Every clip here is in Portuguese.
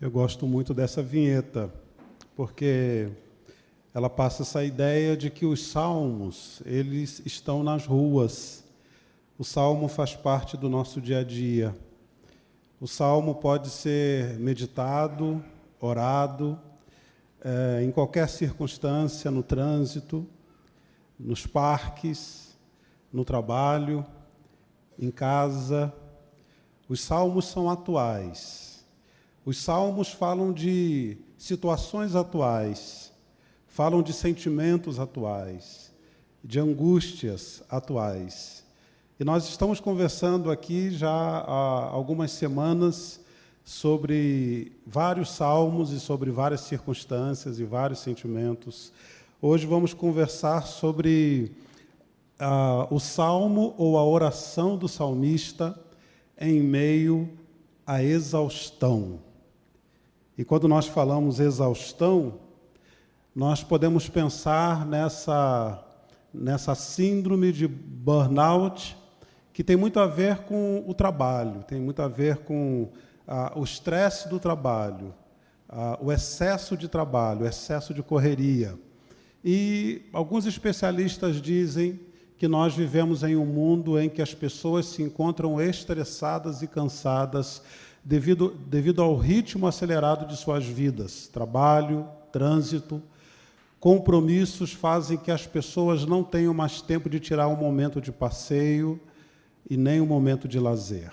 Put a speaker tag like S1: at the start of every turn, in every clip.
S1: Eu gosto muito dessa vinheta, porque ela passa essa ideia de que os salmos, eles estão nas ruas. O salmo faz parte do nosso dia a dia. O salmo pode ser meditado, orado, em qualquer circunstância, no trânsito, nos parques, no trabalho, em casa. Os salmos são atuais. Os salmos falam de situações atuais, falam de sentimentos atuais, de angústias atuais. E nós estamos conversando aqui já há algumas semanas sobre vários salmos e sobre várias circunstâncias e vários sentimentos. Hoje vamos conversar sobre o salmo ou a oração do salmista em meio à exaustão. E quando nós falamos exaustão, nós podemos pensar nessa síndrome de burnout, que tem muito a ver com o trabalho, tem muito a ver com o estresse do trabalho, o excesso de trabalho, o excesso de correria. E alguns especialistas dizem que nós vivemos em um mundo em que as pessoas se encontram estressadas e cansadas devido ao ritmo acelerado de suas vidas. Trabalho, trânsito, compromissos fazem que as pessoas não tenham mais tempo de tirar um momento de passeio e nem um momento de lazer.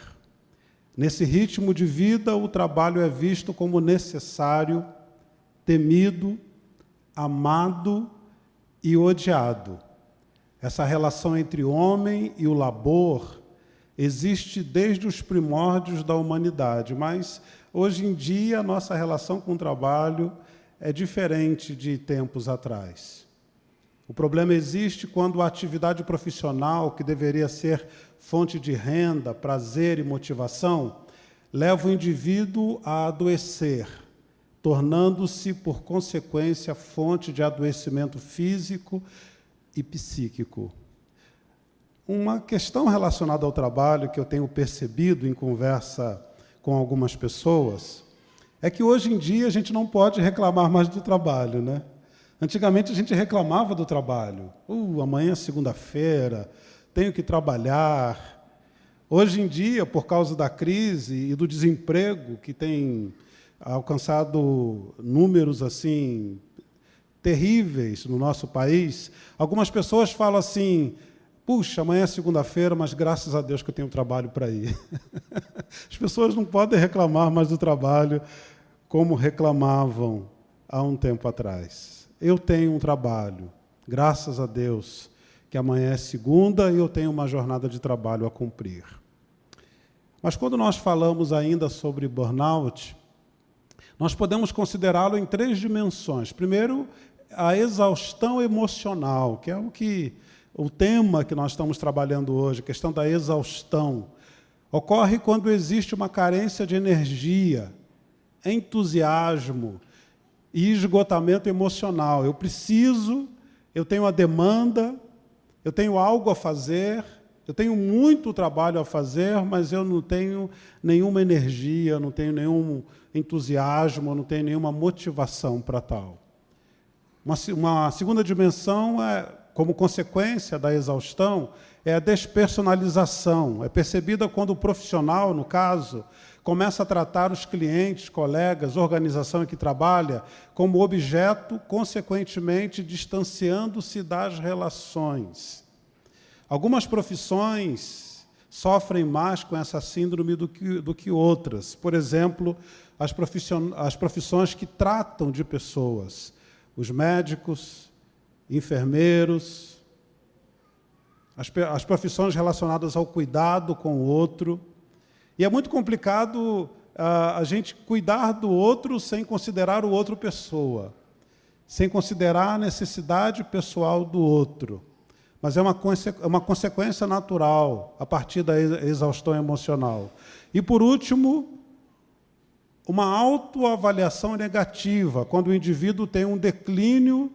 S1: Nesse ritmo de vida, o trabalho é visto como necessário, temido, amado e odiado. Essa relação entre o homem e o labor existe desde os primórdios da humanidade, mas hoje em dia a nossa relação com o trabalho é diferente de tempos atrás. O problema existe quando a atividade profissional, que deveria ser fonte de renda, prazer e motivação, leva o indivíduo a adoecer, tornando-se, por consequência, fonte de adoecimento físico e psíquico. Uma questão relacionada ao trabalho que eu tenho percebido em conversa com algumas pessoas é que hoje em dia a gente não pode reclamar mais do trabalho, né? Antigamente a gente reclamava do trabalho. Amanhã é segunda-feira, tenho que trabalhar. Hoje em dia, por causa da crise e do desemprego, que tem alcançado números assim terríveis no nosso país, algumas pessoas falam assim: puxa, amanhã é segunda-feira, mas graças a Deus que eu tenho trabalho para ir. As pessoas não podem reclamar mais do trabalho como reclamavam há um tempo atrás. Eu tenho um trabalho, graças a Deus, que amanhã é segunda e eu tenho uma jornada de trabalho a cumprir. Mas quando nós falamos ainda sobre burnout, nós podemos considerá-lo em 3 dimensões. Primeiro, a exaustão emocional, que é o tema que nós estamos trabalhando hoje, a questão da exaustão. Ocorre quando existe uma carência de energia, entusiasmo e esgotamento emocional. Eu tenho a demanda, eu tenho algo a fazer, eu tenho muito trabalho a fazer, mas eu não tenho nenhuma energia, não tenho nenhum entusiasmo, não tenho nenhuma motivação para tal. Uma segunda dimensão como consequência da exaustão, é a despersonalização. É percebida quando o profissional, no caso, começa a tratar os clientes, colegas, organização em que trabalha, como objeto, consequentemente, distanciando-se das relações. Algumas profissões sofrem mais com essa síndrome do que outras. Por exemplo, as profissões que tratam de pessoas. Os médicos, enfermeiros, as profissões relacionadas ao cuidado com o outro. E é muito complicado a gente cuidar do outro sem considerar o outro pessoa, sem considerar a necessidade pessoal do outro. Mas é uma consequência natural a partir da exaustão emocional. E, por último, uma autoavaliação negativa, quando o indivíduo tem um declínio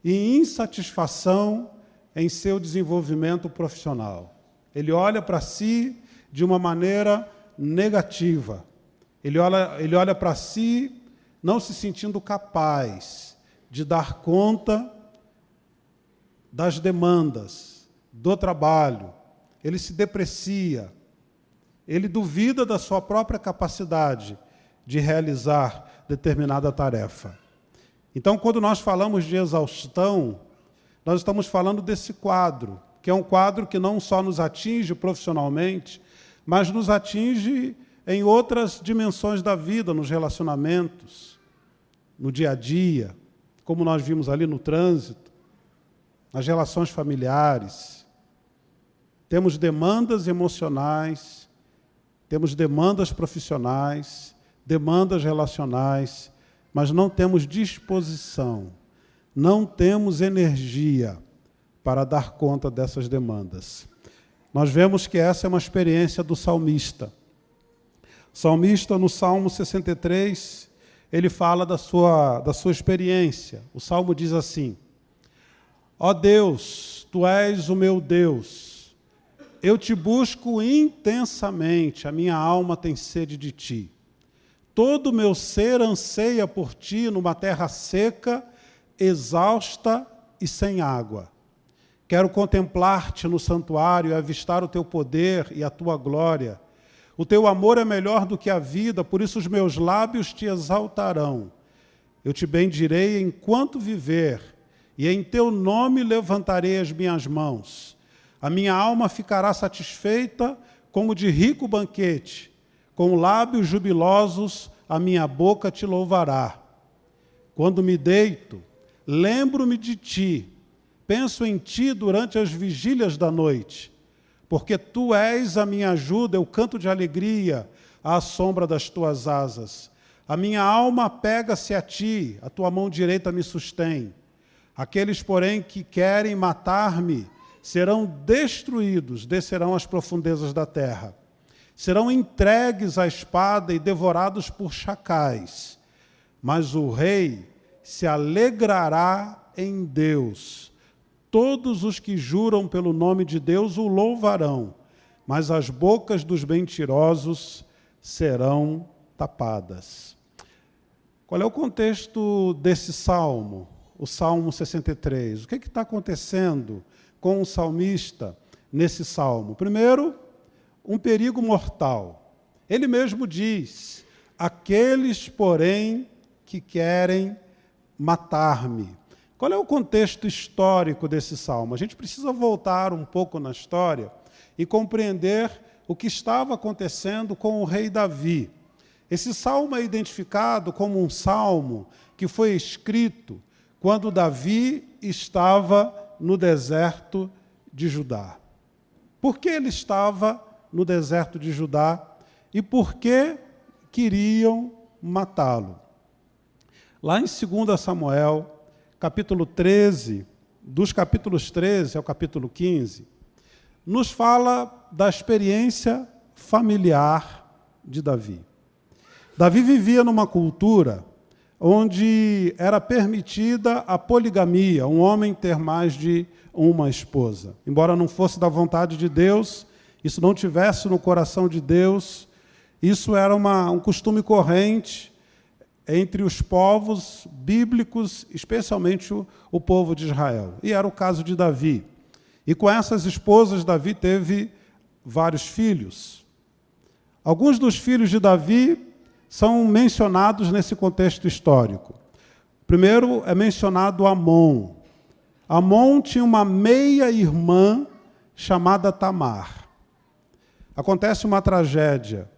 S1: e insatisfação em seu desenvolvimento profissional. Ele olha para si de uma maneira negativa. Ele olha para si, não se sentindo capaz de dar conta das demandas, do trabalho. Ele se deprecia, ele duvida da sua própria capacidade de realizar determinada tarefa. Então, quando nós falamos de exaustão, nós estamos falando desse quadro, que é um quadro que não só nos atinge profissionalmente, mas nos atinge em outras dimensões da vida, nos relacionamentos, no dia a dia, como nós vimos ali no trânsito, nas relações familiares. Temos demandas emocionais, temos demandas profissionais, demandas relacionais, mas não temos disposição, não temos energia para dar conta dessas demandas. Nós vemos que essa é uma experiência do salmista. O salmista, no Salmo 63, ele fala da sua experiência. O Salmo diz assim: ó Deus, Tu és o meu Deus, eu te busco intensamente, a minha alma tem sede de Ti. Todo o meu ser anseia por Ti numa terra seca, exausta e sem água. Quero contemplar-te no santuário e avistar o Teu poder e a Tua glória. O Teu amor é melhor do que a vida, por isso os meus lábios Te exaltarão. Eu Te bendirei enquanto viver, e em Teu nome levantarei as minhas mãos. A minha alma ficará satisfeita como de rico banquete. Com lábios jubilosos, a minha boca Te louvará. Quando me deito, lembro-me de Ti, penso em Ti durante as vigílias da noite, porque Tu és a minha ajuda, eu canto de alegria à sombra das Tuas asas. A minha alma apega-se a Ti, a Tua mão direita me sustém. Aqueles, porém, que querem matar-me serão destruídos, descerão às profundezas da terra. Serão entregues à espada e devorados por chacais. Mas o rei se alegrará em Deus. Todos os que juram pelo nome de Deus o louvarão, mas as bocas dos mentirosos serão tapadas. Qual é o contexto desse salmo? O Salmo 63. O que está acontecendo com o salmista nesse salmo? Primeiro, um perigo mortal. Ele mesmo diz: aqueles, porém, que querem matar-me. Qual é o contexto histórico desse salmo? A gente precisa voltar um pouco na história e compreender o que estava acontecendo com o rei Davi. Esse salmo é identificado como um salmo que foi escrito quando Davi estava no deserto de Judá. Por que ele estava no deserto de Judá e por que queriam matá-lo? Lá em 2 Samuel, capítulo 13, dos capítulos 13 ao capítulo 15, nos fala da experiência familiar de Davi. Davi vivia numa cultura onde era permitida a poligamia, um homem ter mais de uma esposa. Embora não fosse da vontade de Deus, isso não tivesse no coração de Deus, isso era um costume corrente entre os povos bíblicos, especialmente o povo de Israel. E era o caso de Davi. E com essas esposas, Davi teve vários filhos. Alguns dos filhos de Davi são mencionados nesse contexto histórico. Primeiro é mencionado Amon. Amon tinha uma meia-irmã chamada Tamar. Acontece uma tragédia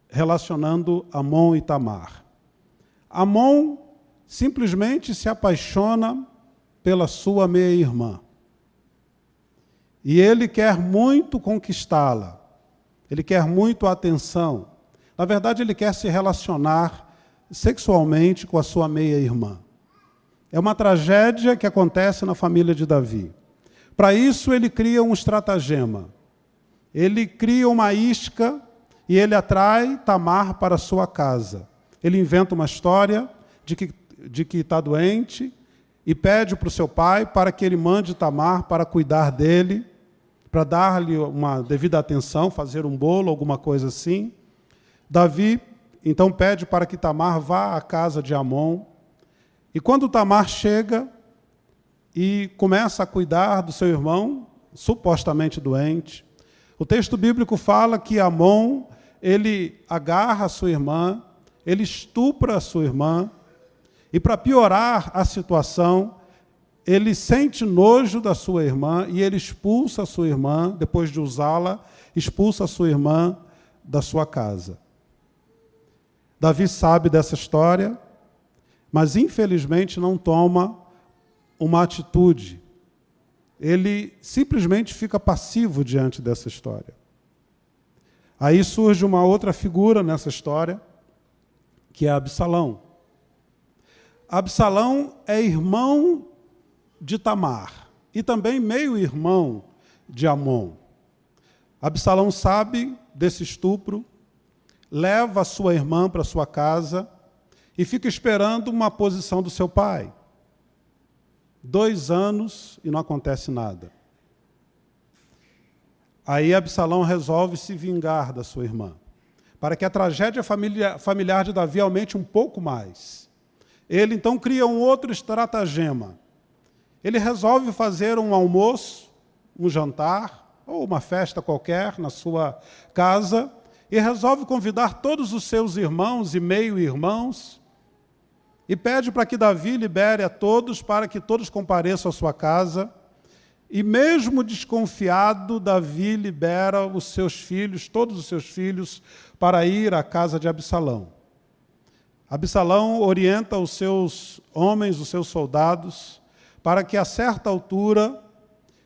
S1: relacionando Amon e Tamar. Amon simplesmente se apaixona pela sua meia-irmã. E ele quer muito conquistá-la. Ele quer muito a atenção. Na verdade, ele quer se relacionar sexualmente com a sua meia-irmã. É uma tragédia que acontece na família de Davi. Para isso, ele cria um estratagema. Ele cria uma isca e ele atrai Tamar para a sua casa. Ele inventa uma história de que está doente e pede para o seu pai para que ele mande Tamar para cuidar dele, para dar-lhe uma devida atenção, fazer um bolo, alguma coisa assim. Davi então pede para que Tamar vá à casa de Amon. E quando Tamar chega e começa a cuidar do seu irmão, supostamente doente, o texto bíblico fala que Amon, ele agarra a sua irmã, ele estupra a sua irmã, e para piorar a situação, ele sente nojo da sua irmã e ele expulsa a sua irmã, depois de usá-la, expulsa a sua irmã da sua casa. Davi sabe dessa história, mas infelizmente não toma uma atitude. Ele simplesmente fica passivo diante dessa história. Aí surge uma outra figura nessa história, que é Absalão. Absalão é irmão de Tamar e também meio-irmão de Amon. Absalão sabe desse estupro, leva a sua irmã para sua casa e fica esperando uma posição do seu pai. 2 anos e não acontece nada. Aí Absalão resolve se vingar da sua irmã, para que a tragédia familiar de Davi aumente um pouco mais. Ele então cria um outro estratagema. Ele resolve fazer um almoço, um jantar, ou uma festa qualquer na sua casa, e resolve convidar todos os seus irmãos e meio-irmãos, e pede para que Davi libere a todos, para que todos compareçam à sua casa. E mesmo desconfiado, Davi libera os seus filhos, todos os seus filhos, para ir à casa de Absalão. Absalão orienta os seus homens, os seus soldados, para que a certa altura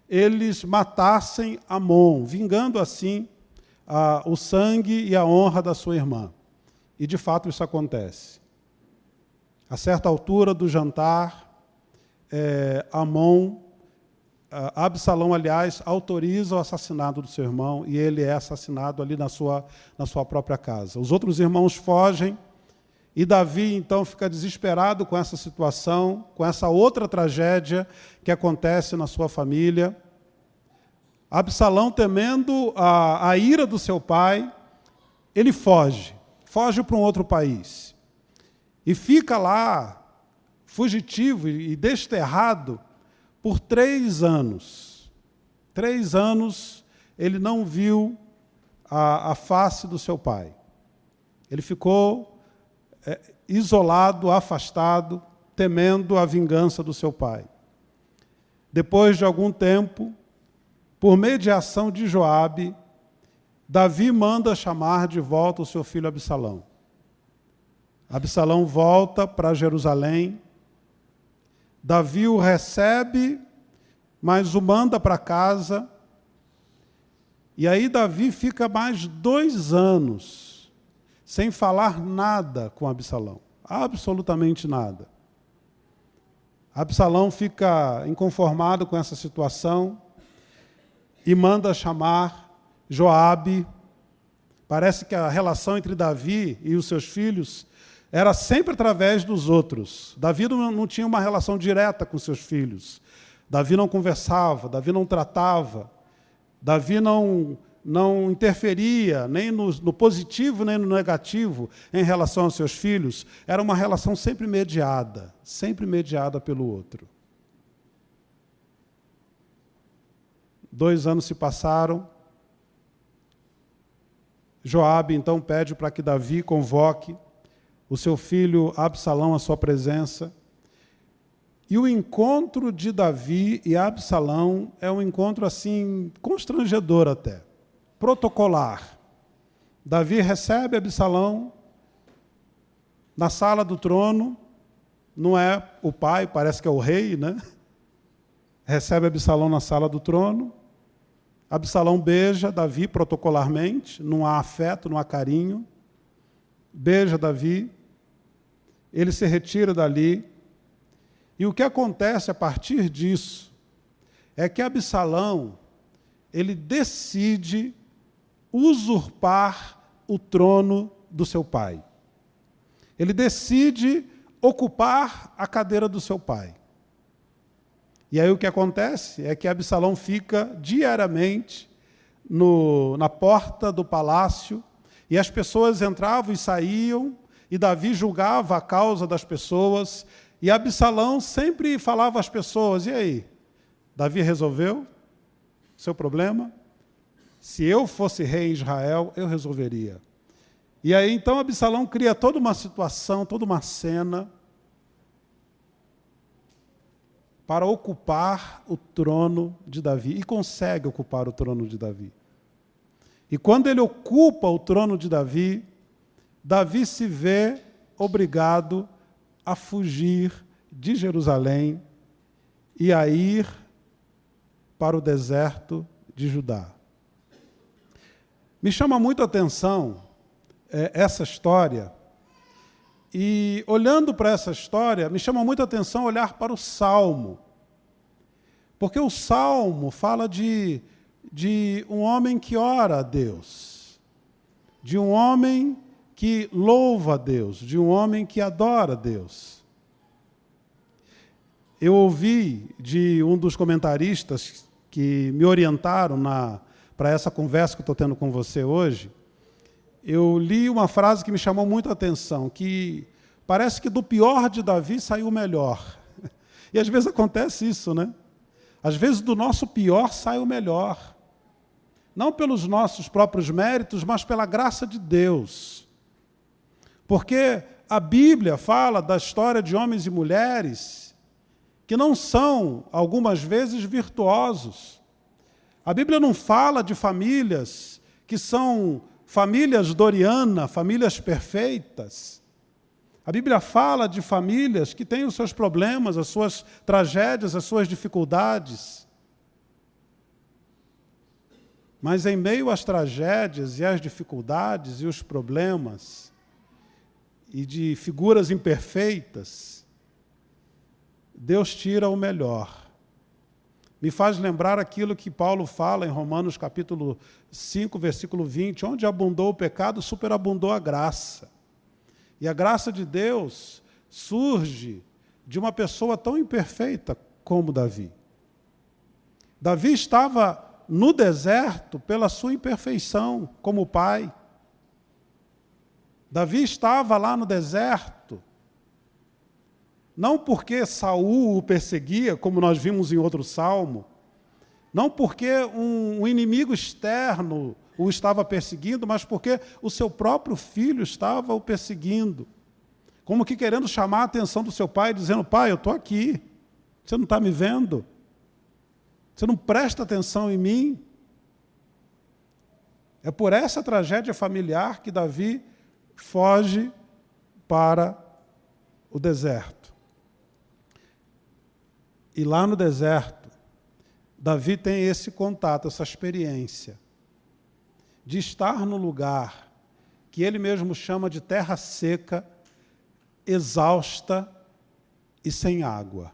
S1: eles matassem Amon, vingando assim o sangue e a honra da sua irmã. E de fato isso acontece. A certa altura do jantar, Absalão, aliás, autoriza o assassinato do seu irmão e ele é assassinado ali na sua própria casa. Os outros irmãos fogem e Davi, então, fica desesperado com essa situação, com essa outra tragédia que acontece na sua família. Absalão, temendo a ira do seu pai, ele foge para um outro país. E fica lá, fugitivo e desterrado, por 3 anos. 3 anos ele não viu a face do seu pai. Ele ficou isolado, afastado, temendo a vingança do seu pai. Depois de algum tempo, por mediação de Joabe, Davi manda chamar de volta o seu filho Absalão. Absalão volta para Jerusalém. Davi o recebe, mas o manda para casa. E aí Davi fica mais 2 anos sem falar nada com Absalão. Absolutamente nada. Absalão fica inconformado com essa situação e manda chamar Joabe. Parece que a relação entre Davi e os seus filhos era sempre através dos outros. Davi não tinha uma relação direta com seus filhos. Davi não conversava, Davi não tratava, Davi não interferia nem no positivo nem no negativo em relação aos seus filhos. Era uma relação sempre mediada pelo outro. 2 anos se passaram. Joabe então pede para que Davi convoque o seu filho Absalão à sua presença. E o encontro de Davi e Absalão é um encontro assim constrangedor até, protocolar. Davi recebe Absalão na sala do trono, não é o pai, parece que é o rei, né? Recebe Absalão na sala do trono. Absalão beija Davi protocolarmente, não há afeto, não há carinho. Beija Davi, ele se retira dali. E o que acontece a partir disso é que Absalão, ele decide usurpar o trono do seu pai. Ele decide ocupar a cadeira do seu pai. E aí o que acontece é que Absalão fica diariamente na porta do palácio, E as pessoas entravam e saíam, e Davi julgava a causa das pessoas, e Absalão sempre falava às pessoas, e aí, Davi resolveu seu problema? Se eu fosse rei em Israel, eu resolveria. E aí, então, Absalão cria toda uma situação, toda uma cena, para ocupar o trono de Davi, e consegue ocupar o trono de Davi. E quando ele ocupa o trono de Davi, Davi se vê obrigado a fugir de Jerusalém e a ir para o deserto de Judá. Me chama muito a atenção essa história, e olhando para essa história, me chama muito a atenção olhar para o Salmo, porque o Salmo fala de um homem que ora a Deus, de um homem que louva a Deus, de um homem que adora a Deus. Eu ouvi de um dos comentaristas que me orientaram para essa conversa que eu estou tendo com você hoje, eu li uma frase que me chamou muito a atenção, que parece que do pior de Davi saiu o melhor. E às vezes acontece isso, né? Às vezes do nosso pior sai o melhor. Não pelos nossos próprios méritos, mas pela graça de Deus. Porque a Bíblia fala da história de homens e mulheres que não são, algumas vezes, virtuosos. A Bíblia não fala de famílias que são famílias Doriana, famílias perfeitas. A Bíblia fala de famílias que têm os seus problemas, as suas tragédias, as suas dificuldades. Mas em meio às tragédias e às dificuldades e os problemas, e de figuras imperfeitas, Deus tira o melhor. Me faz lembrar aquilo que Paulo fala em Romanos capítulo 5, versículo 20, onde abundou o pecado, superabundou a graça. E a graça de Deus surge de uma pessoa tão imperfeita como Davi. Davi estava no deserto pela sua imperfeição como pai. Davi estava lá no deserto, não porque Saul o perseguia, como nós vimos em outro salmo, não porque um inimigo externo o estava perseguindo, mas porque o seu próprio filho estava o perseguindo, como que querendo chamar a atenção do seu pai, dizendo, pai, eu estou aqui, você não está me vendo? Você não presta atenção em mim? É por essa tragédia familiar que Davi foge para o deserto. E lá no deserto, Davi tem esse contato, essa experiência de estar no lugar que ele mesmo chama de terra seca, exausta e sem água.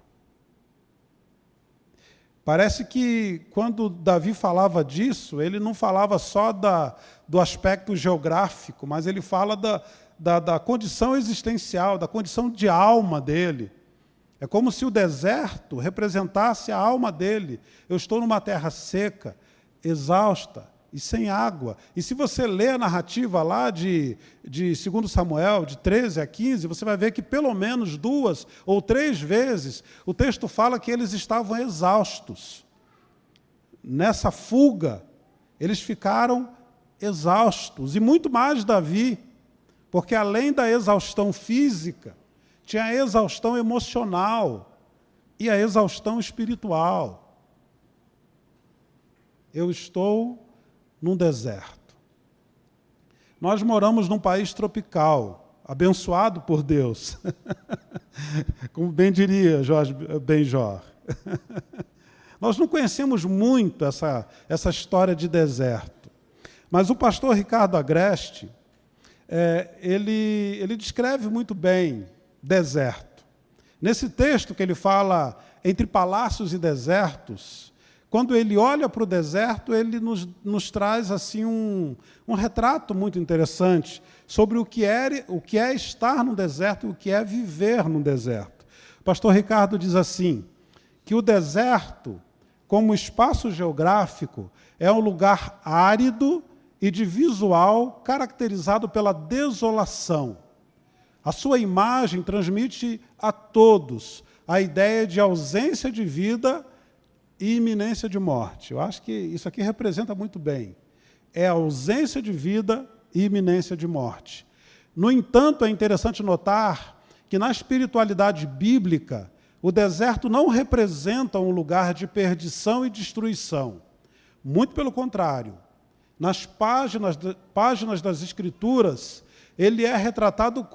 S1: Parece que, quando Davi falava disso, ele não falava só do aspecto geográfico, mas ele fala da condição existencial, da condição de alma dele. É como se o deserto representasse a alma dele. Eu estou numa terra seca, exausta e sem água. E se você lê a narrativa lá de 2 Samuel, de 13 a 15, você vai ver que pelo menos 2 ou 3 vezes o texto fala que eles estavam exaustos. Nessa fuga, eles ficaram exaustos. E muito mais Davi, porque além da exaustão física, tinha a exaustão emocional e a exaustão espiritual. Eu estou num deserto. Nós moramos num país tropical, abençoado por Deus. Como bem diria Jorge Benjor. Nós não conhecemos muito essa história de deserto. Mas o pastor Ricardo Agreste, ele descreve muito bem deserto. Nesse texto que ele fala entre palácios e desertos, quando ele olha para o deserto, ele nos traz assim um retrato muito interessante sobre o que é estar no deserto e o que é viver no deserto. O pastor Ricardo diz assim, que o deserto, como espaço geográfico, é um lugar árido e de visual caracterizado pela desolação. A sua imagem transmite a todos a ideia de ausência de vida e iminência de morte. Eu acho que isso aqui representa muito bem. É a ausência de vida e iminência de morte. No entanto, é interessante notar que na espiritualidade bíblica, o deserto não representa um lugar de perdição e destruição. Muito pelo contrário. Nas páginas das Escrituras, ele é retratado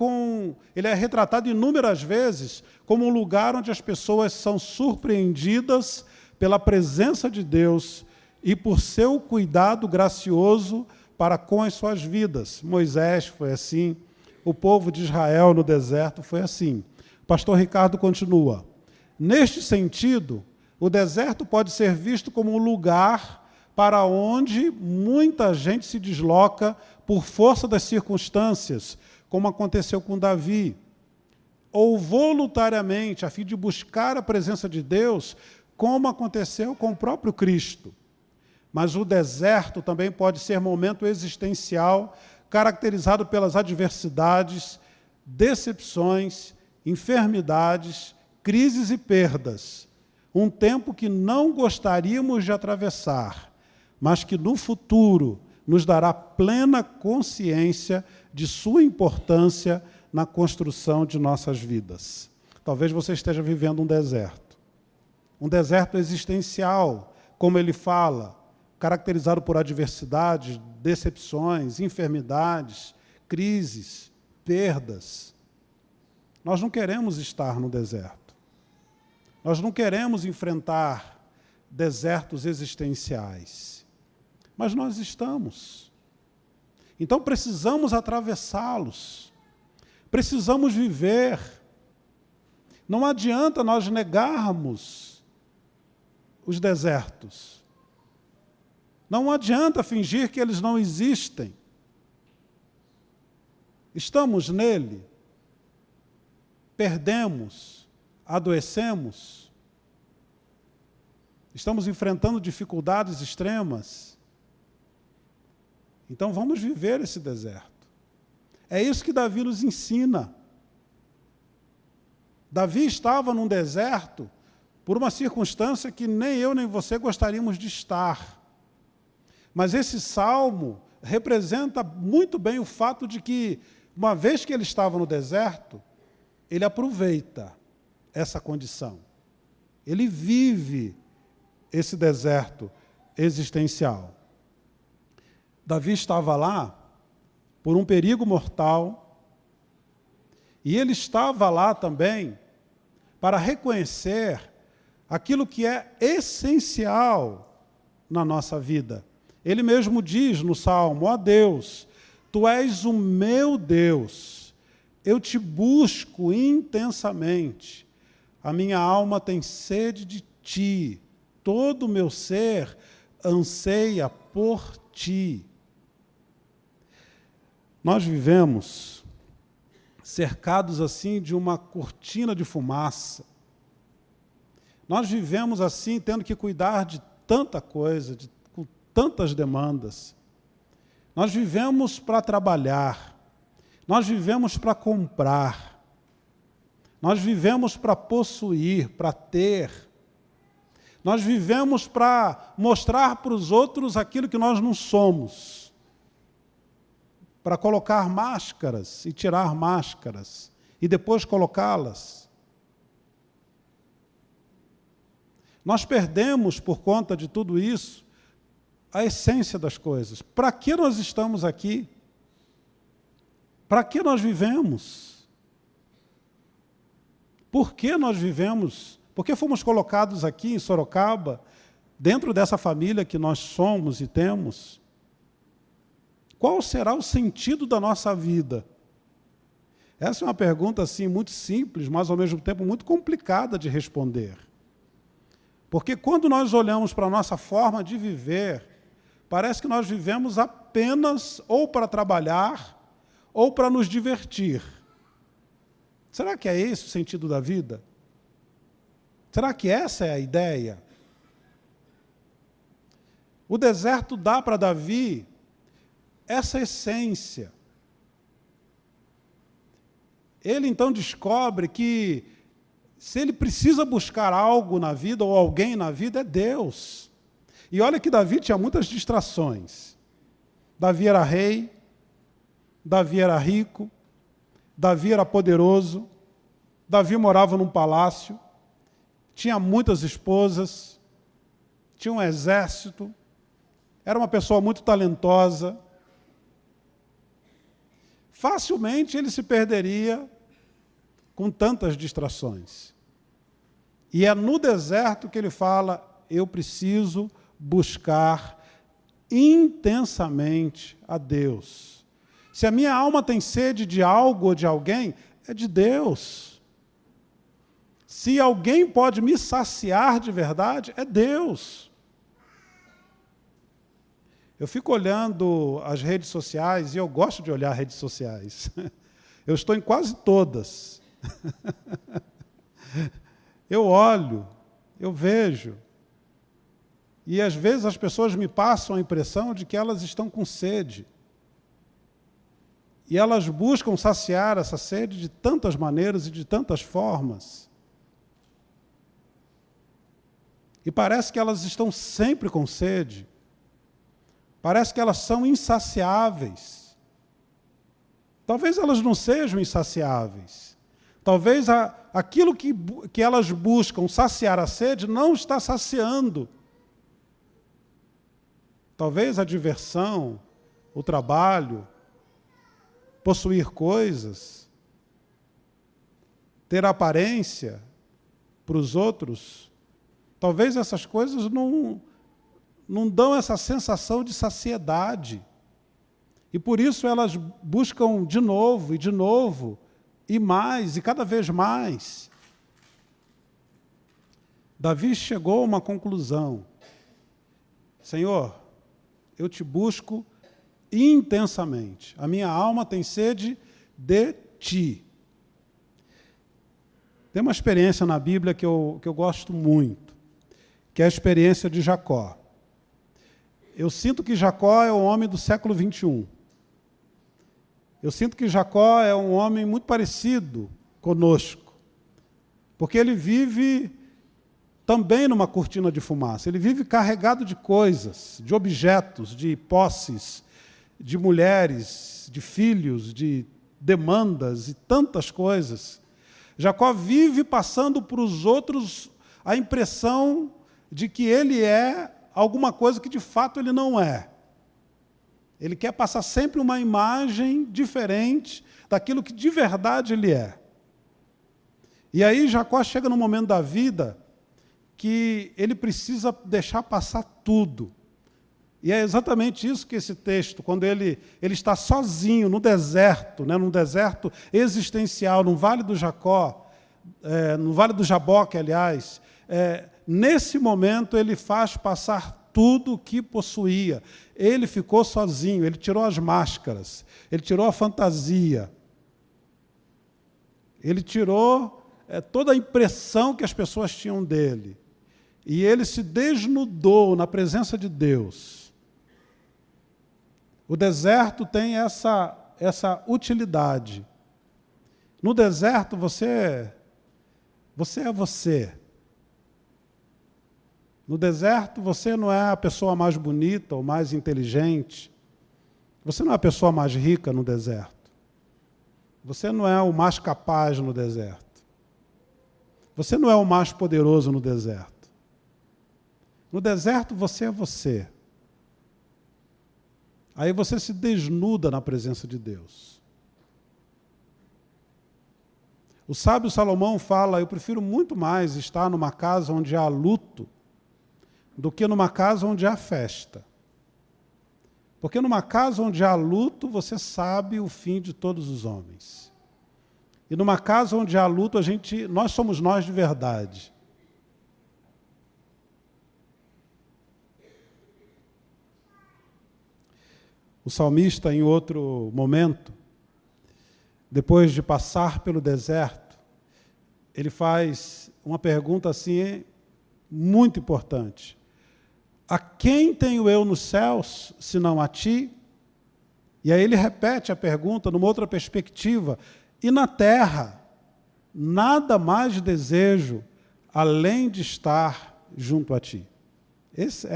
S1: inúmeras vezes como um lugar onde as pessoas são surpreendidas pela presença de Deus e por seu cuidado gracioso para com as suas vidas. Moisés foi assim, o povo de Israel no deserto foi assim. O pastor Ricardo continua. Neste sentido, o deserto pode ser visto como um lugar para onde muita gente se desloca por força das circunstâncias, como aconteceu com Davi, ou voluntariamente, a fim de buscar a presença de Deus, como aconteceu com o próprio Cristo. Mas o deserto também pode ser momento existencial, caracterizado pelas adversidades, decepções, enfermidades, crises e perdas. Um tempo que não gostaríamos de atravessar, mas que no futuro nos dará plena consciência de sua importância na construção de nossas vidas. Talvez você esteja vivendo um deserto existencial, como ele fala, caracterizado por adversidades, decepções, enfermidades, crises, perdas. Nós não queremos estar no deserto. Nós não queremos enfrentar desertos existenciais. Mas nós estamos. Então precisamos atravessá-los. Precisamos viver. Não adianta nós negarmos os desertos. Não adianta fingir que eles não existem. Estamos nele. Perdemos. Adoecemos. Estamos enfrentando dificuldades extremas. Então vamos viver esse deserto. É isso que Davi nos ensina. Davi estava num deserto por uma circunstância que nem eu nem você gostaríamos de estar. Mas esse salmo representa muito bem o fato de que, uma vez que ele estava no deserto, ele aproveita essa condição. Ele vive esse deserto existencial. Davi estava lá por um perigo mortal, e ele estava lá também para reconhecer aquilo que é essencial na nossa vida. Ele mesmo diz no Salmo: ó Deus, Tu és o meu Deus, eu te busco intensamente, a minha alma tem sede de Ti, todo o meu ser anseia por Ti. Nós vivemos cercados assim de uma cortina de fumaça. Nós vivemos assim tendo que cuidar de tanta coisa, com tantas demandas. Nós vivemos para trabalhar. Nós vivemos para comprar. Nós vivemos para possuir, para ter. Nós vivemos para mostrar para os outros aquilo que nós não somos. Para colocar máscaras e tirar máscaras, e depois colocá-las. Nós perdemos, por conta de tudo isso, a essência das coisas. Para que nós estamos aqui? Para que nós vivemos? Por que nós vivemos? Por que fomos colocados aqui em Sorocaba, dentro dessa família que nós somos e temos? Qual será o sentido da nossa vida? Essa é uma pergunta assim, muito simples, mas ao mesmo tempo muito complicada de responder. Porque quando nós olhamos para a nossa forma de viver, parece que nós vivemos apenas ou para trabalhar ou para nos divertir. Será que é esse o sentido da vida? Será que essa é a ideia? O deserto dá para Davi essa essência. Ele então descobre que se ele precisa buscar algo na vida ou alguém na vida, é Deus. E olha que Davi tinha muitas distrações. Davi era rei, Davi era rico, Davi era poderoso, Davi morava num palácio, tinha muitas esposas, tinha um exército, era uma pessoa muito talentosa. Facilmente ele se perderia com tantas distrações. E é no deserto que ele fala: eu preciso buscar intensamente a Deus. Se a minha alma tem sede de algo ou de alguém, é de Deus. Se alguém pode me saciar de verdade, é Deus. Eu fico olhando as redes sociais, e eu gosto de olhar redes sociais. Eu estou em quase todas. Eu olho, eu vejo. E às vezes as pessoas me passam a impressão de que elas estão com sede. E elas buscam saciar essa sede de tantas maneiras e de tantas formas. E parece que elas estão sempre com sede. Parece que elas são insaciáveis. Talvez elas não sejam insaciáveis. Talvez aquilo que elas buscam saciar a sede não está saciando. Talvez a diversão, o trabalho, possuir coisas, ter aparência para os outros, talvez essas coisas não dão essa sensação de saciedade. E por isso elas buscam de novo, e mais, e cada vez mais. Davi chegou a uma conclusão: Senhor, eu te busco intensamente. A minha alma tem sede de ti. Tem uma experiência na Bíblia que eu gosto muito, que é a experiência de Jacó. Eu sinto que Jacó é um homem do século 21. Eu sinto que Jacó é um homem muito parecido conosco, porque ele vive também numa cortina de fumaça. Ele vive carregado de coisas, de objetos, de posses, de mulheres, de filhos, de demandas e tantas coisas. Jacó vive passando para os outros a impressão de que ele é alguma coisa que de fato ele não é. Ele quer passar sempre uma imagem diferente daquilo que de verdade ele é. E aí Jacó chega num momento da vida que ele precisa deixar passar tudo. E é exatamente isso que esse texto, quando ele está sozinho no deserto, né, num deserto existencial, no Vale do Jacó, no Vale do Jaboque, aliás, nesse momento ele faz passar tudo o que possuía. Ele ficou sozinho, ele tirou as máscaras, ele tirou a fantasia, ele tirou toda a impressão que as pessoas tinham dele. E ele se desnudou na presença de Deus. O deserto tem essa utilidade. No deserto você é você. No deserto você não é a pessoa mais bonita ou mais inteligente. Você não é a pessoa mais rica no deserto. Você não é o mais capaz no deserto. Você não é o mais poderoso no deserto. No deserto você é você. Aí você se desnuda na presença de Deus. O sábio Salomão fala: eu prefiro muito mais estar numa casa onde há luto do que numa casa onde há festa. Porque numa casa onde há luto, você sabe o fim de todos os homens. E numa casa onde há luto, nós somos nós de verdade. O salmista, em outro momento, depois de passar pelo deserto, ele faz uma pergunta assim muito importante: a quem tenho eu nos céus, senão a ti? E aí ele repete a pergunta numa outra perspectiva. E na terra, nada mais desejo além de estar junto a ti. Esse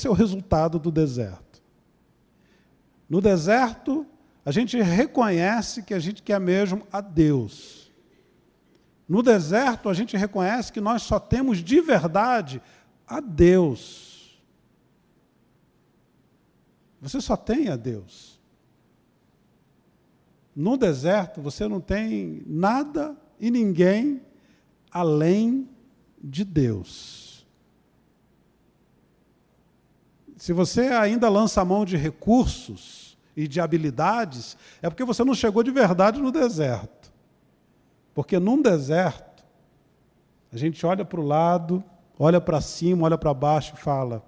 S1: é o resultado do deserto. No deserto, a gente reconhece que a gente quer mesmo a Deus. No deserto, a gente reconhece que nós só temos de verdade a Deus. Você só tem a Deus. No deserto, você não tem nada e ninguém além de Deus. Se você ainda lança a mão de recursos e de habilidades, é porque você não chegou de verdade no deserto. Porque num deserto, a gente olha para o lado, olha para cima, olha para baixo e fala,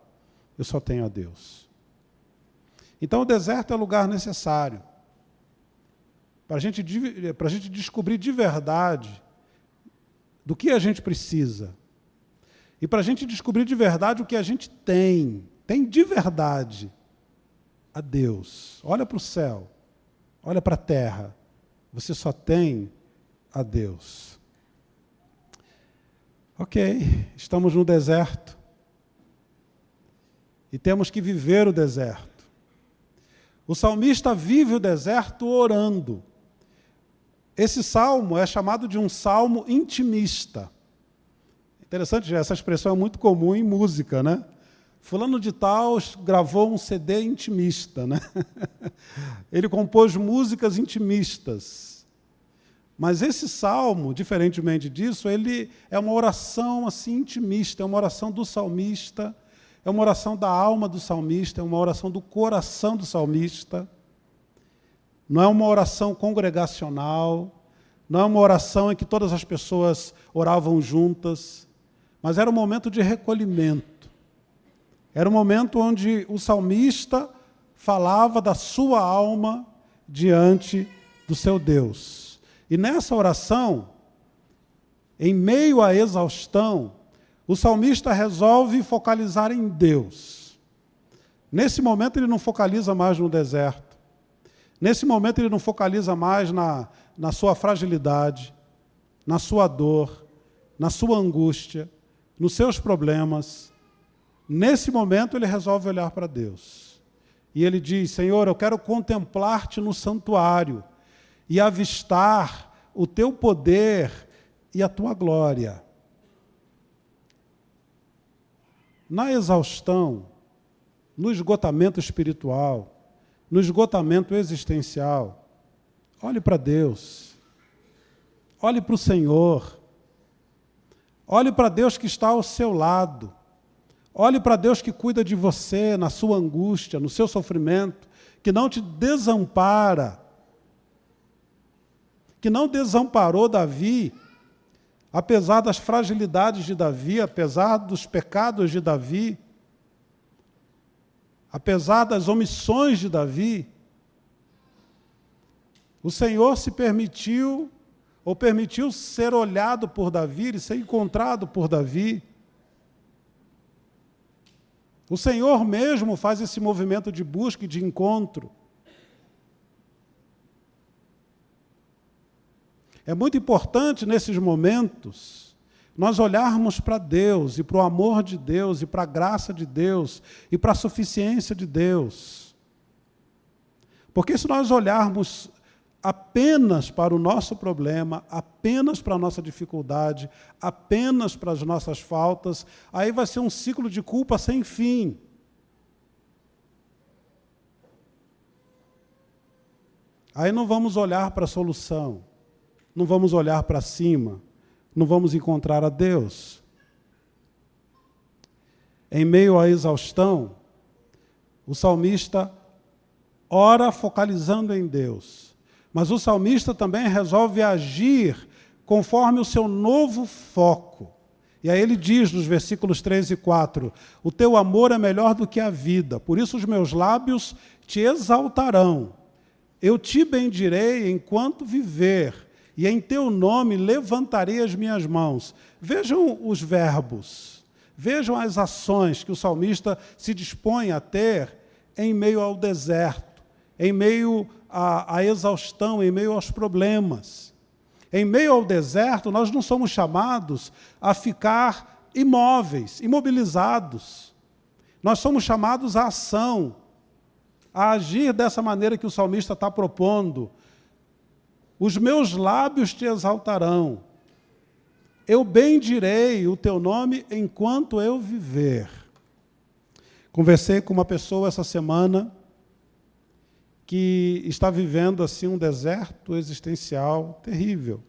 S1: eu só tenho a Deus. Então o deserto é o lugar necessário para a gente descobrir de verdade do que a gente precisa. E para a gente descobrir de verdade o que a gente tem de verdade a Deus. Olha para o céu, olha para a terra, você só tem a Deus. Ok, estamos no deserto e temos que viver o deserto. O salmista vive o deserto orando. Esse salmo é chamado de um salmo intimista. Interessante, essa expressão é muito comum em música, né? Fulano de tal gravou um CD intimista, né? Ele compôs músicas intimistas. Mas esse salmo, diferentemente disso, ele é uma oração assim intimista, é uma oração do salmista, é uma oração da alma do salmista, é uma oração do coração do salmista. Não é uma oração congregacional, não é uma oração em que todas as pessoas oravam juntas, mas era um momento de recolhimento. Era um momento onde o salmista falava da sua alma diante do seu Deus. E nessa oração, em meio à exaustão, o salmista resolve focalizar em Deus. Nesse momento ele não focaliza mais no deserto. Nesse momento ele não focaliza mais na sua fragilidade, na sua dor, na sua angústia, nos seus problemas. Nesse momento ele resolve olhar para Deus. E ele diz, Senhor, eu quero contemplar-te no santuário e avistar o teu poder e a tua glória. Na exaustão, no esgotamento espiritual, no esgotamento existencial, olhe para Deus, olhe para o Senhor, olhe para Deus que está ao seu lado, olhe para Deus que cuida de você na sua angústia, no seu sofrimento, que não te desampara, que não desamparou Davi, apesar das fragilidades de Davi, apesar dos pecados de Davi, apesar das omissões de Davi, o Senhor se permitiu, ou permitiu ser olhado por Davi e ser encontrado por Davi. O Senhor mesmo faz esse movimento de busca e de encontro. É muito importante, nesses momentos, nós olharmos para Deus, e para o amor de Deus, e para a graça de Deus, e para a suficiência de Deus. Porque se nós olharmos apenas para o nosso problema, apenas para a nossa dificuldade, apenas para as nossas faltas, aí vai ser um ciclo de culpa sem fim. Aí não vamos olhar para a solução, não vamos olhar para cima, não vamos encontrar a Deus. Em meio à exaustão, o salmista ora focalizando em Deus. Mas o salmista também resolve agir conforme o seu novo foco. E aí ele diz nos versículos 3 e 4, o teu amor é melhor do que a vida, por isso os meus lábios te exaltarão. Eu te bendirei enquanto viver, e em teu nome levantarei as minhas mãos. Vejam os verbos, vejam as ações que o salmista se dispõe a ter em meio ao deserto, em meio à exaustão, em meio aos problemas. Em meio ao deserto, nós não somos chamados a ficar imóveis, imobilizados. Nós somos chamados à ação, a agir dessa maneira que o salmista está propondo. Os meus lábios te exaltarão. Eu bendirei o teu nome enquanto eu viver. Conversei com uma pessoa essa semana que está vivendo assim um deserto existencial terrível.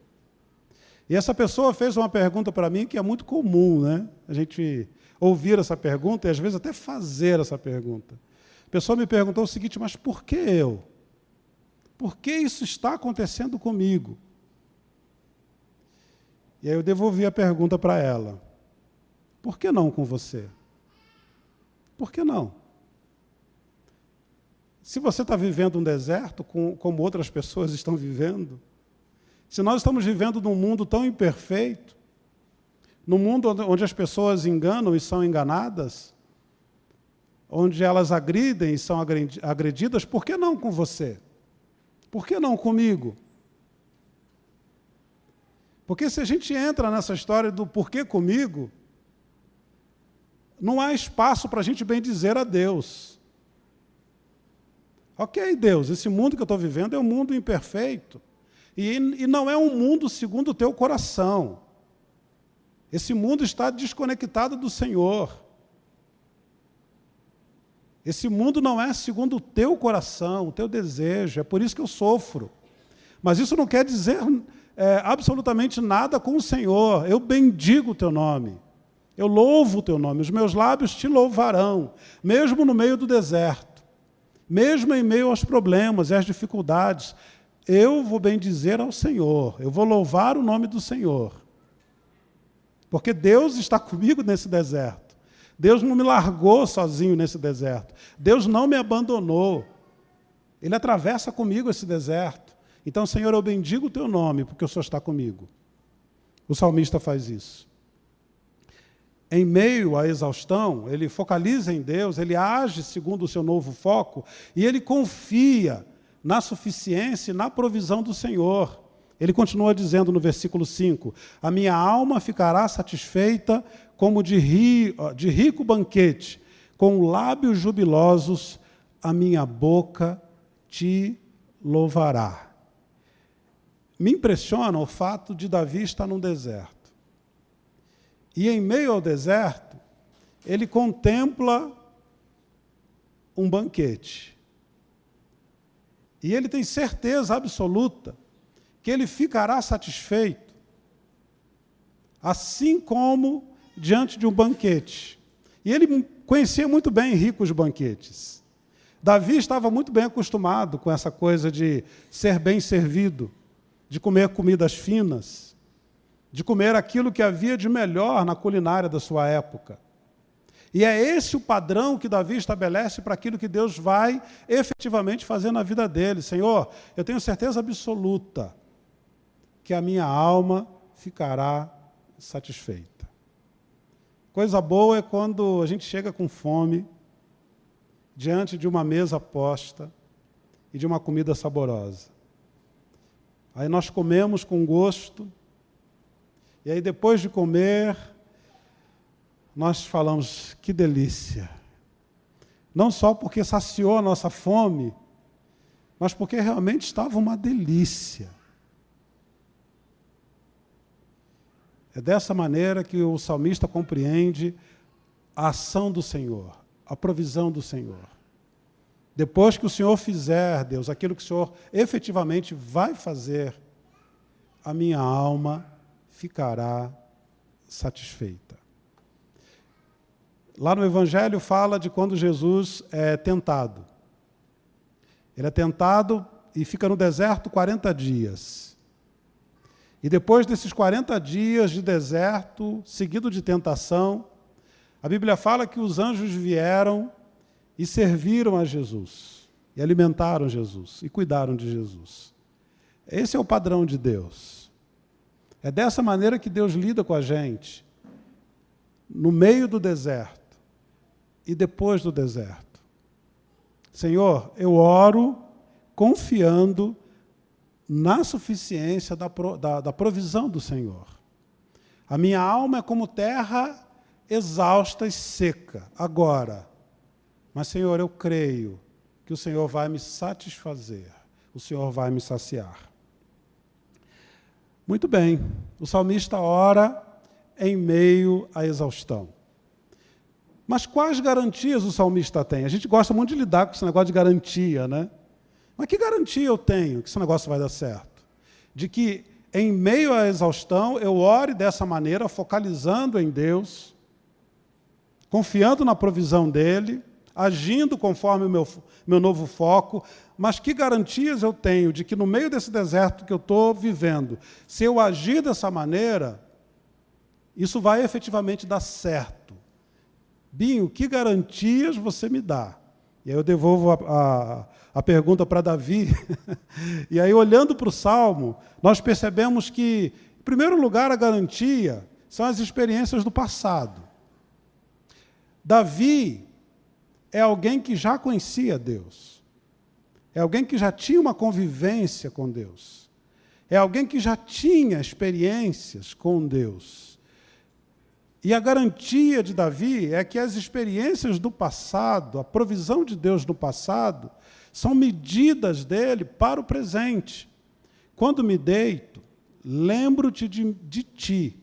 S1: E essa pessoa fez uma pergunta para mim que é muito comum, né? A gente ouvir essa pergunta e às vezes até fazer essa pergunta. A pessoa me perguntou o seguinte: mas por que eu? Por que isso está acontecendo comigo? E aí eu devolvi a pergunta para ela: por que não com você? Por que não? Se você está vivendo um deserto, como outras pessoas estão vivendo, se nós estamos vivendo num mundo tão imperfeito, num mundo onde as pessoas enganam e são enganadas, onde elas agridem e são agredidas, por que não com você? Por que não comigo? Porque se a gente entra nessa história do porquê comigo, não há espaço para a gente bem dizer a Deus. Ok, Deus, esse mundo que eu estou vivendo é um mundo imperfeito. E não é um mundo segundo o teu coração. Esse mundo está desconectado do Senhor. Esse mundo não é segundo o teu coração, o teu desejo. É por isso que eu sofro. Mas isso não quer dizer absolutamente nada com o Senhor. Eu bendigo o teu nome. Eu louvo o teu nome. Os meus lábios te louvarão, mesmo no meio do deserto. Mesmo em meio aos problemas e às dificuldades, eu vou bendizer ao Senhor, eu vou louvar o nome do Senhor. Porque Deus está comigo nesse deserto. Deus não me largou sozinho nesse deserto. Deus não me abandonou. Ele atravessa comigo esse deserto. Então, Senhor, eu bendigo o teu nome, porque o Senhor está comigo. O salmista faz isso. Em meio à exaustão, ele focaliza em Deus, ele age segundo o seu novo foco e ele confia na suficiência e na provisão do Senhor. Ele continua dizendo no versículo 5, a minha alma ficará satisfeita como de rico banquete, com lábios jubilosos a minha boca te louvará. Me impressiona o fato de Davi estar num deserto. E em meio ao deserto, ele contempla um banquete. E ele tem certeza absoluta que ele ficará satisfeito, assim como diante de um banquete. E ele conhecia muito bem ricos banquetes. Davi estava muito bem acostumado com essa coisa de ser bem servido, de comer comidas finas, de comer aquilo que havia de melhor na culinária da sua época. E é esse o padrão que Davi estabelece para aquilo que Deus vai efetivamente fazer na vida dele. Senhor, eu tenho certeza absoluta que a minha alma ficará satisfeita. Coisa boa é quando a gente chega com fome, diante de uma mesa posta e de uma comida saborosa. Aí nós comemos com gosto, e aí depois de comer, nós falamos, que delícia. Não só porque saciou a nossa fome, mas porque realmente estava uma delícia. É dessa maneira que o salmista compreende a ação do Senhor, a provisão do Senhor. Depois que o Senhor fizer, Deus, aquilo que o Senhor efetivamente vai fazer, a minha alma ficará satisfeita. Lá no Evangelho fala de quando Jesus é tentado. Ele é tentado e fica no deserto 40 dias. E depois desses 40 dias de deserto, seguido de tentação, a Bíblia fala que os anjos vieram e serviram a Jesus, e alimentaram Jesus, e cuidaram de Jesus. Esse é o padrão de Deus. É dessa maneira que Deus lida com a gente, no meio do deserto e depois do deserto. Senhor, eu oro confiando na suficiência da provisão do Senhor. A minha alma é como terra exausta e seca, agora. Mas, Senhor, eu creio que o Senhor vai me satisfazer, o Senhor vai me saciar. Muito bem, o salmista ora em meio à exaustão. Mas quais garantias o salmista tem? A gente gosta muito de lidar com esse negócio de garantia, né? Mas que garantia eu tenho que esse negócio vai dar certo? De que, em meio à exaustão, eu ore dessa maneira, focalizando em Deus, confiando na provisão dEle, agindo conforme o meu novo foco, mas que garantias eu tenho de que no meio desse deserto que eu estou vivendo, se eu agir dessa maneira, isso vai efetivamente dar certo? Binho, que garantias você me dá? E aí eu devolvo a pergunta para Davi. E aí, olhando para o Salmo, nós percebemos que, em primeiro lugar, a garantia são as experiências do passado. Davi é alguém que já conhecia Deus. É alguém que já tinha uma convivência com Deus. É alguém que já tinha experiências com Deus. E a garantia de Davi é que as experiências do passado, a provisão de Deus no passado, são medidas dele para o presente. Quando me deito, lembro-te de ti,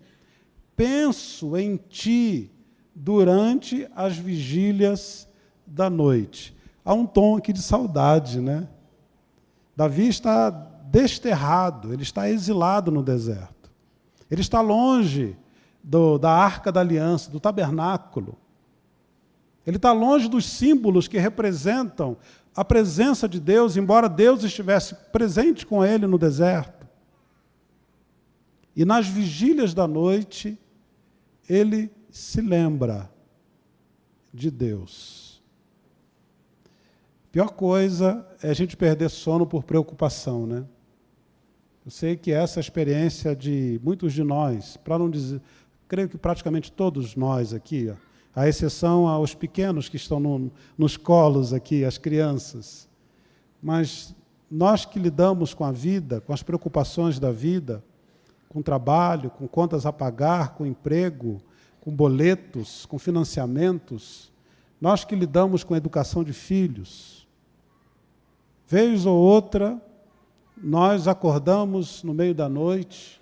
S1: penso em ti durante as vigílias da noite. Há um tom aqui de saudade, né? Davi está desterrado, ele está exilado no deserto. Ele está longe da Arca da Aliança, do tabernáculo. Ele está longe dos símbolos que representam a presença de Deus, embora Deus estivesse presente com ele no deserto. E nas vigílias da noite, ele se lembra de Deus. A pior coisa é a gente perder sono por preocupação, né? Eu sei que essa é a experiência de muitos de nós, para não dizer, creio que praticamente todos nós aqui, à exceção aos pequenos que estão nos colos aqui, as crianças. Mas nós que lidamos com a vida, com as preocupações da vida, com trabalho, com contas a pagar, com emprego, com boletos, com financiamentos, nós que lidamos com a educação de filhos, vez ou outra, nós acordamos no meio da noite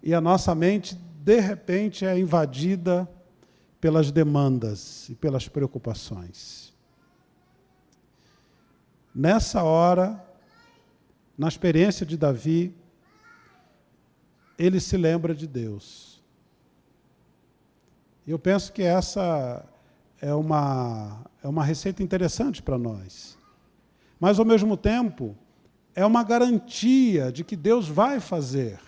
S1: e a nossa mente, de repente, é invadida pelas demandas e pelas preocupações. Nessa hora, na experiência de Davi, ele se lembra de Deus. E eu penso que essa é uma receita interessante para nós. Mas, ao mesmo tempo, é uma garantia de que Deus vai fazer.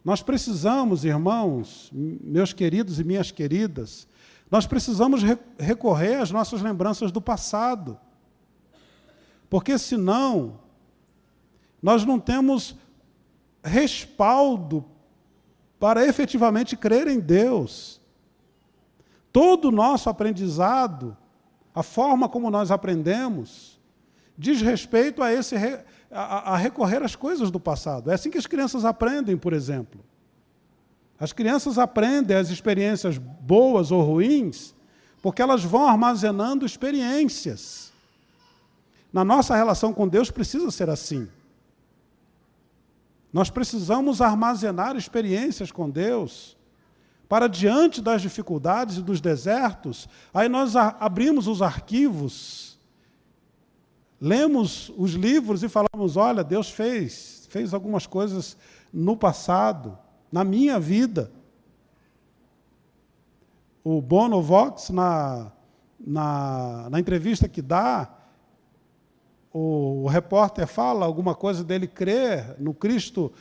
S1: Nós precisamos, irmãos, meus queridos e minhas queridas, nós precisamos recorrer às nossas lembranças do passado. Porque, senão, nós não temos respaldo para efetivamente crer em Deus. Todo o nosso aprendizado, a forma como nós aprendemos, diz respeito a recorrer às coisas do passado. É assim que as crianças aprendem, por exemplo. As crianças aprendem as experiências boas ou ruins porque elas vão armazenando experiências. Na nossa relação com Deus precisa ser assim. Nós precisamos armazenar experiências com Deus para, diante das dificuldades e dos desertos, aí nós abrimos os arquivos, lemos os livros e falamos, olha, Deus fez algumas coisas no passado, na minha vida. O Bono Vox, na entrevista que dá, o repórter fala alguma coisa dele crer no Cristo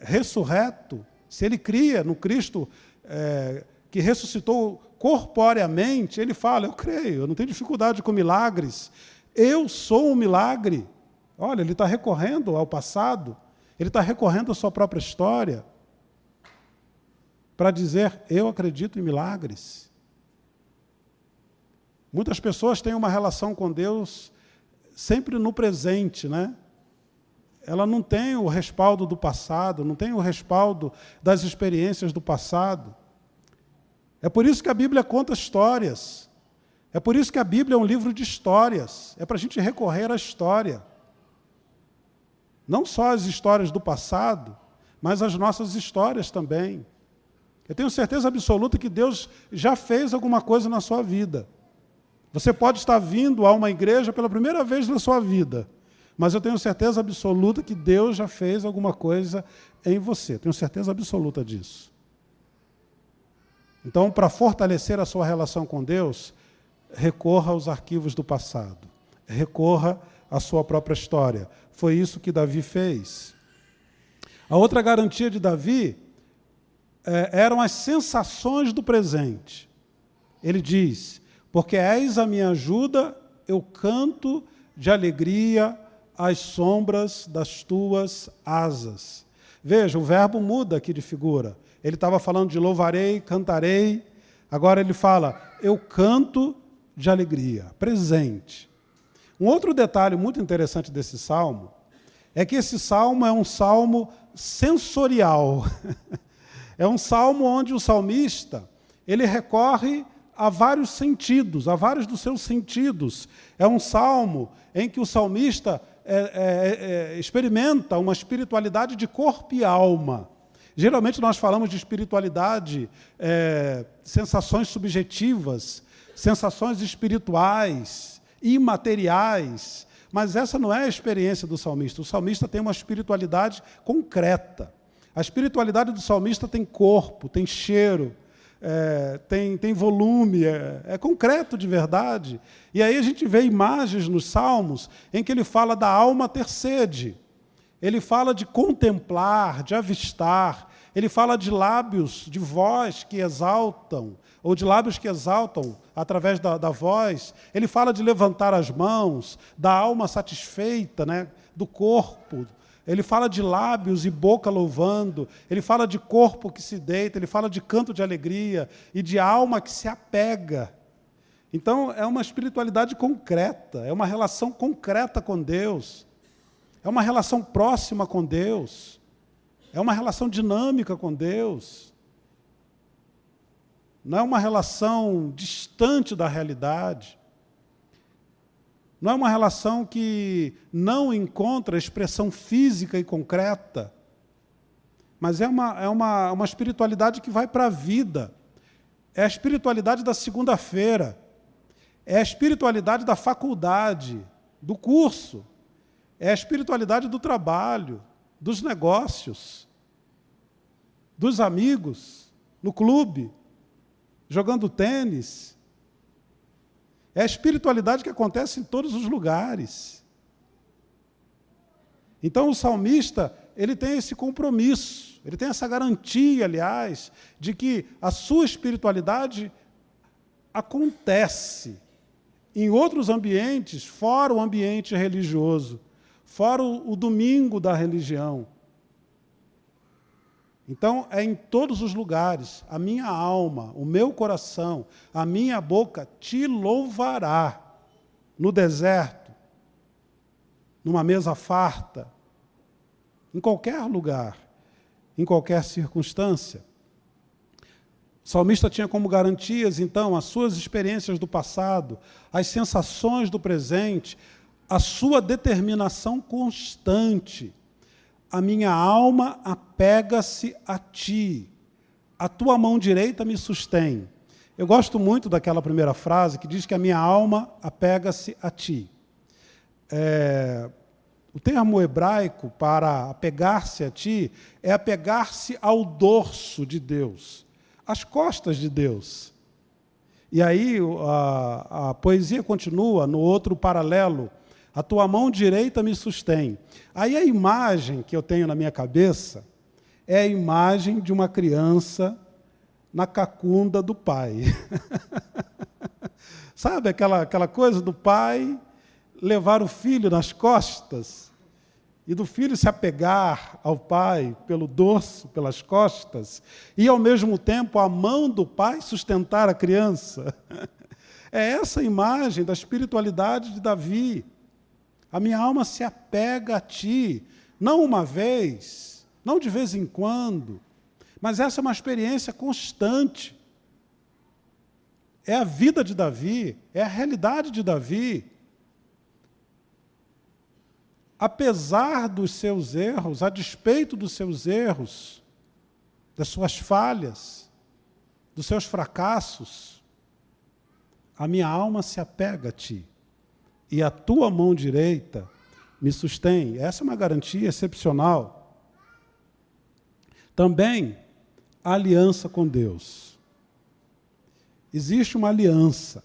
S1: ressurreto. Se ele cria no Cristo que ressuscitou corporeamente, ele fala, eu creio, eu não tenho dificuldade com milagres, eu sou um milagre. Olha, ele está recorrendo ao passado, ele está recorrendo à sua própria história, para dizer, eu acredito em milagres. Muitas pessoas têm uma relação com Deus sempre no presente, né? Ela não tem o respaldo do passado, não tem o respaldo das experiências do passado. É por isso que a Bíblia conta histórias. É por isso que a Bíblia é um livro de histórias. É para a gente recorrer à história. Não só as histórias do passado, mas as nossas histórias também. Eu tenho certeza absoluta que Deus já fez alguma coisa na sua vida. Você pode estar vindo a uma igreja pela primeira vez na sua vida, mas eu tenho certeza absoluta que Deus já fez alguma coisa em você. Tenho certeza absoluta disso. Então, para fortalecer a sua relação com Deus, recorra aos arquivos do passado. Recorra à sua própria história. Foi isso que Davi fez. A outra garantia de Davi eram as sensações do presente. Ele diz, porque és a minha ajuda, eu canto de alegria às sombras das tuas asas. Veja, o verbo muda aqui de figura. Ele estava falando de louvarei, cantarei. Agora ele fala, eu canto de alegria, presente. Um outro detalhe muito interessante desse salmo é que esse salmo é um salmo sensorial. É um salmo onde o salmista ele recorre a vários sentidos, a vários dos seus sentidos. É um salmo em que o salmista experimenta uma espiritualidade de corpo e alma. Geralmente nós falamos de espiritualidade, sensações subjetivas, sensações espirituais, imateriais, mas essa não é a experiência do salmista. O salmista tem uma espiritualidade concreta. A espiritualidade do salmista tem corpo, tem cheiro, tem volume, é concreto de verdade. E aí a gente vê imagens nos salmos em que ele fala da alma ter sede. Ele fala de contemplar, de avistar. Ele fala de lábios, de voz que exaltam, ou de lábios que exaltam através da voz. Ele fala de levantar as mãos, da alma satisfeita, né, do corpo. Ele fala de lábios e boca louvando. Ele fala de corpo que se deita. Ele fala de canto de alegria e de alma que se apega. Então, é uma espiritualidade concreta, é uma relação concreta com Deus. É uma relação próxima com Deus. É uma relação dinâmica com Deus. Não é uma relação distante da realidade. Não é uma relação que não encontra expressão física e concreta, mas é uma espiritualidade que vai para a vida. É a espiritualidade da segunda-feira. É a espiritualidade da faculdade, do curso. É a espiritualidade do trabalho, dos negócios, dos amigos, no clube, jogando tênis. É a espiritualidade que acontece em todos os lugares. Então o salmista, ele tem esse compromisso, ele tem essa garantia, aliás, de que a sua espiritualidade acontece em outros ambientes, fora o ambiente religioso, fora o domingo da religião. Então, é em todos os lugares. A minha alma, o meu coração, a minha boca te louvará. No deserto, numa mesa farta, em qualquer lugar, em qualquer circunstância. O salmista tinha como garantias, então, as suas experiências do passado, as sensações do presente, a sua determinação constante. A minha alma apega-se a ti, a tua mão direita me sustém. Eu gosto muito daquela primeira frase que diz que a minha alma apega-se a ti. O termo hebraico para apegar-se a ti é apegar-se ao dorso de Deus, às costas de Deus. E aí a poesia continua no outro paralelo. A tua mão direita me sustém. Aí a imagem que eu tenho na minha cabeça é a imagem de uma criança na cacunda do pai. Sabe aquela coisa do pai levar o filho nas costas e do filho se apegar ao pai pelo dorso, pelas costas, e ao mesmo tempo a mão do pai sustentar a criança? É essa imagem da espiritualidade de Davi. A minha alma se apega a ti, não uma vez, não de vez em quando, mas essa é uma experiência constante. É a vida de Davi, é a realidade de Davi. Apesar dos seus erros, a despeito dos seus erros, das suas falhas, dos seus fracassos, a minha alma se apega a ti, e a tua mão direita me sustém. Essa é uma garantia excepcional. Também a aliança com Deus. Existe uma aliança.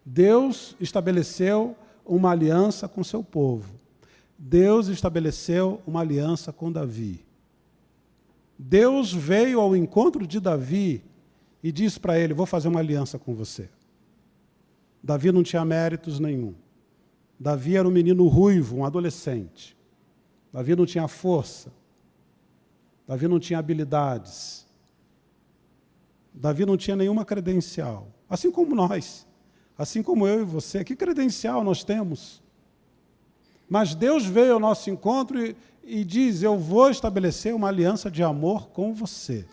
S1: Deus estabeleceu uma aliança com seu povo. Deus estabeleceu uma aliança com Davi. Deus veio ao encontro de Davi e disse para ele: vou fazer uma aliança com você. Davi não tinha méritos nenhum. Davi era um menino ruivo, um adolescente. Davi não tinha força. Davi não tinha habilidades. Davi não tinha nenhuma credencial. Assim como nós. Assim como eu e você. Que credencial nós temos? Mas Deus veio ao nosso encontro e diz: eu vou estabelecer uma aliança de amor com você.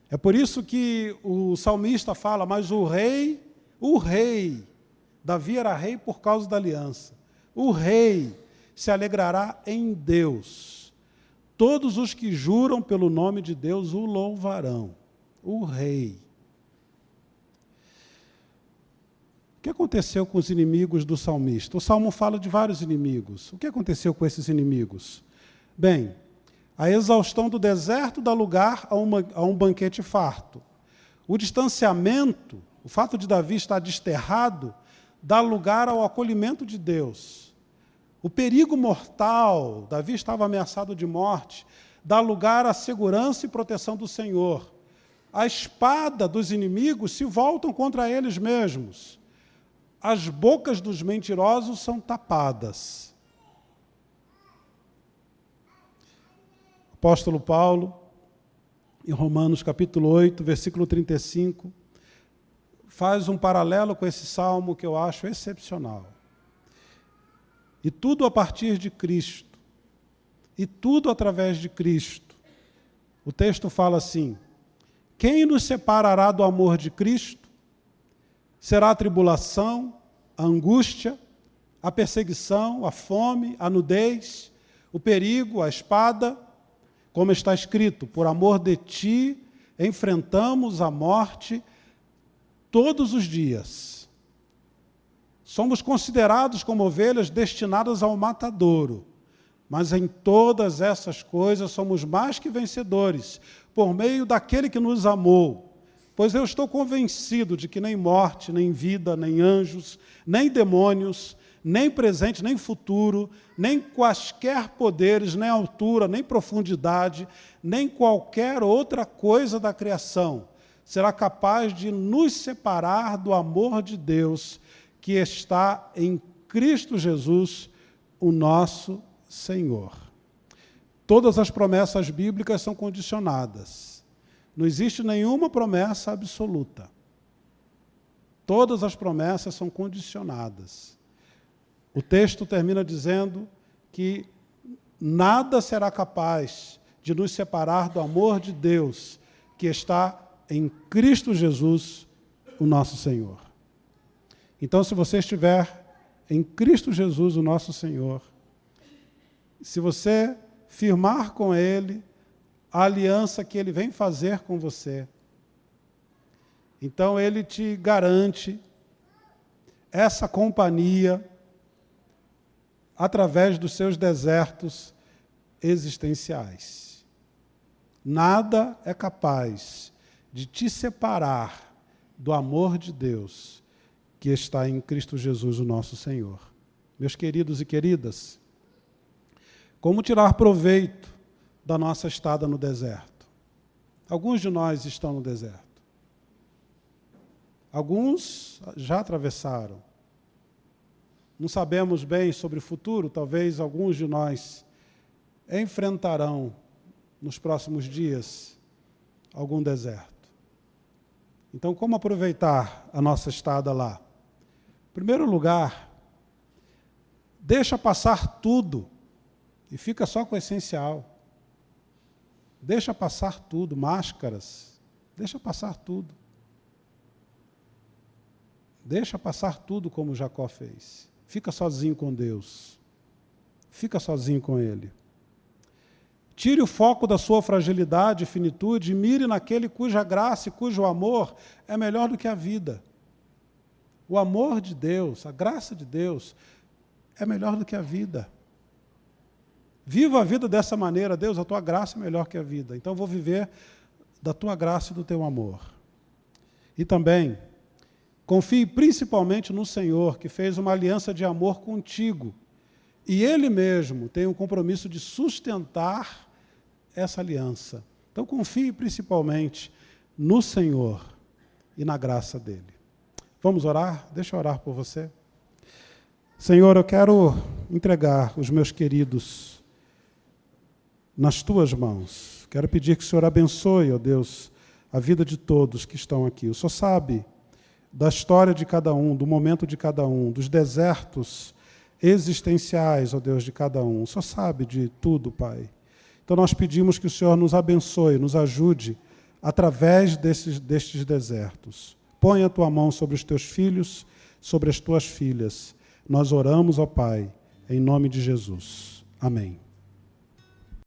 S1: É por isso que o salmista fala: mas o rei, Davi era rei por causa da aliança. O rei se alegrará em Deus. Todos os que juram pelo nome de Deus o louvarão. O rei. O que aconteceu com os inimigos do salmista? O salmo fala de vários inimigos. O que aconteceu com esses inimigos? Bem, a exaustão do deserto dá lugar a um banquete farto. O distanciamento, o fato de Davi estar desterrado, dá lugar ao acolhimento de Deus. O perigo mortal, Davi estava ameaçado de morte, dá lugar à segurança e proteção do Senhor. A espada dos inimigos se voltam contra eles mesmos. As bocas dos mentirosos são tapadas. O apóstolo Paulo, em Romanos capítulo 8, versículo 35, faz um paralelo com esse salmo que eu acho excepcional. E tudo a partir de Cristo, e tudo através de Cristo. O texto fala assim: quem nos separará do amor de Cristo? Será a tribulação, a angústia, a perseguição, a fome, a nudez, o perigo, a espada? Como está escrito: por amor de ti enfrentamos a morte todos os dias. Somos considerados como ovelhas destinadas ao matadouro, mas em todas essas coisas somos mais que vencedores, por meio daquele que nos amou. Pois eu estou convencido de que nem morte, nem vida, nem anjos, nem demônios, nem presente, nem futuro, nem quaisquer poderes, nem altura, nem profundidade, nem qualquer outra coisa da criação será capaz de nos separar do amor de Deus que está em Cristo Jesus, o nosso Senhor. Todas as promessas bíblicas são condicionadas. Não existe nenhuma promessa absoluta. Todas as promessas são condicionadas. O texto termina dizendo que nada será capaz de nos separar do amor de Deus que está em Cristo Jesus, o nosso Senhor. Então, se você estiver em Cristo Jesus, o nosso Senhor, se você firmar com Ele a aliança que Ele vem fazer com você, então Ele te garante essa companhia através dos seus desertos existenciais. Nada é capaz de te separar do amor de Deus que está em Cristo Jesus, o nosso Senhor. Meus queridos e queridas, como tirar proveito da nossa estada no deserto? Alguns de nós estão no deserto. Alguns já atravessaram. Não sabemos bem sobre o futuro, talvez alguns de nós enfrentarão nos próximos dias algum deserto. Então, como aproveitar a nossa estada lá? Em primeiro lugar, Deixa passar tudo e fica só com o essencial. Deixa passar tudo, máscaras. Deixa passar tudo. Deixa passar tudo como Jacó fez. Fica sozinho com Deus. Fica sozinho com Ele. Tire o foco da sua fragilidade e finitude e mire naquele cuja graça e cujo amor é melhor do que a vida. O amor de Deus, a graça de Deus, é melhor do que a vida. Viva a vida dessa maneira. Deus, a tua graça é melhor que a vida. Então, vou viver da tua graça e do teu amor. E também, confie principalmente no Senhor, que fez uma aliança de amor contigo. E Ele mesmo tem um compromisso de sustentar essa aliança. Então, confie principalmente no Senhor e na graça dEle. Vamos orar? Deixa eu orar por você. Senhor, eu quero entregar os meus queridos nas tuas mãos. Quero pedir que o Senhor abençoe, ó Deus, a vida de todos que estão aqui. O Senhor sabe da história de cada um, do momento de cada um, dos desertos existenciais, ó Deus, de cada um. O Senhor sabe de tudo, Pai. Então nós pedimos que o Senhor nos abençoe, nos ajude através destes desertos. Põe a tua mão sobre os teus filhos, sobre as tuas filhas. Nós oramos, ó Pai, em nome de Jesus. Amém.